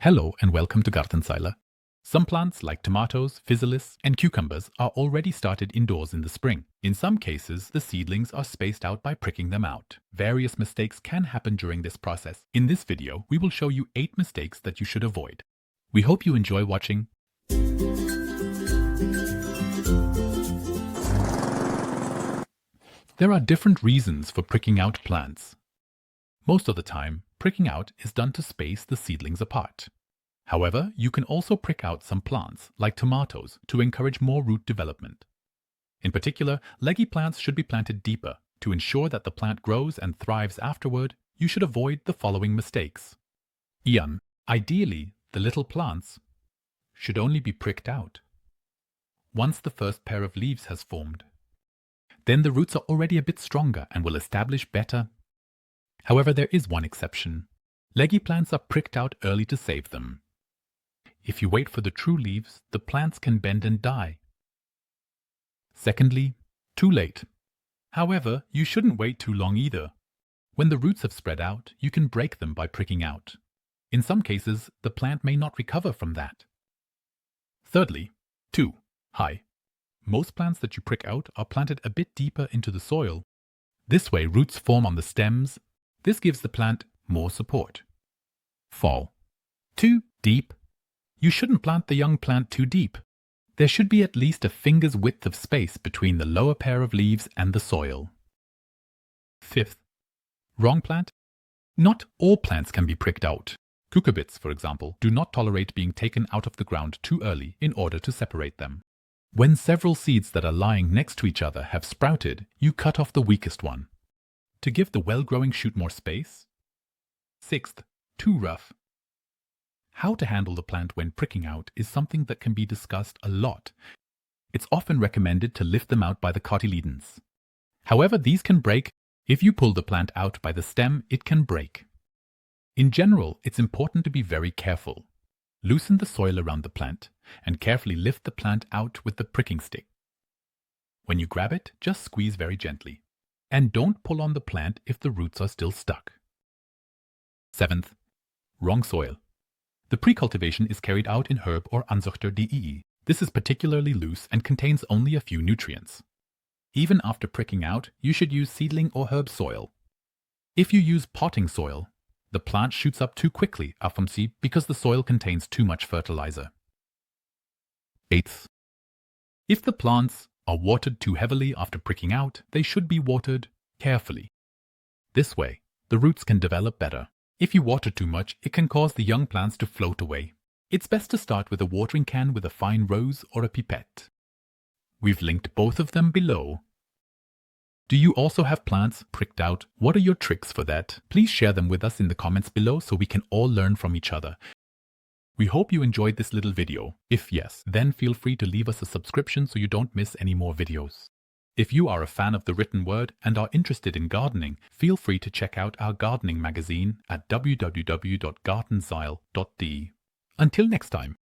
Hello and welcome to Gartenzeiler. Some plants like tomatoes, physalis, and cucumbers are already started indoors in the spring. In some cases, the seedlings are spaced out by pricking them out. Various mistakes can happen during this process. In this video, we will show you 8 mistakes that you should avoid. We hope you enjoy watching. There are different reasons for pricking out plants. Most of the time, pricking out is done to space the seedlings apart. However, you can also prick out some plants, like tomatoes, to encourage more root development. In particular, leggy plants should be planted deeper. To ensure that the plant grows and thrives afterward, you should avoid the following mistakes. Ideally, the little plants should only be pricked out once the first pair of leaves has formed. Then the roots are already a bit stronger and will establish better. However, there is one exception. Leggy plants are pricked out early to save them. If you wait for the true leaves, the plants can bend and die. Secondly, too late. However, you shouldn't wait too long either. When the roots have spread out, you can break them by pricking out. In some cases, the plant may not recover from that. Thirdly, too high. Most plants that you prick out are planted a bit deeper into the soil. This way, roots form on the stems. This gives the plant more support. Fall. Too deep. You shouldn't plant the young plant too deep. There should be at least a finger's width of space between the lower pair of leaves and the soil. Fifth, wrong plant. Not all plants can be pricked out. Cucurbits, for example, do not tolerate being taken out of the ground too early in order to separate them. When several seeds that are lying next to each other have sprouted, you cut off the weakest one to give the well-growing shoot more space. Sixth, too rough. How to handle the plant when pricking out is something that can be discussed a lot. It's often recommended to lift them out by the cotyledons. However, these can break. If you pull the plant out by the stem, it can break. In general, it's important to be very careful. Loosen the soil around the plant and carefully lift the plant out with the pricking stick. When you grab it, just squeeze very gently. And don't pull on the plant if the roots are still stuck. Seventh, wrong soil. The pre-cultivation is carried out in herb or Anzuchter DEE. This is particularly loose and contains only a few nutrients. Even after pricking out, you should use seedling or herb soil. If you use potting soil, the plant shoots up too quickly because the soil contains too much fertilizer. Eighth, if the plants are watered too heavily after pricking out, they should be watered carefully. This way, the roots can develop better. If you water too much, it can cause the young plants to float away. It's best to start with a watering can with a fine rose or a pipette. We've linked both of them below. Do you also have plants pricked out? What are your tricks for that? Please share them with us in the comments below so we can all learn from each other. We hope you enjoyed this little video. If yes, then feel free to leave us a subscription so you don't miss any more videos. If you are a fan of the written word and are interested in gardening, feel free to check out our gardening magazine at www.gartenzeil.de. Until next time.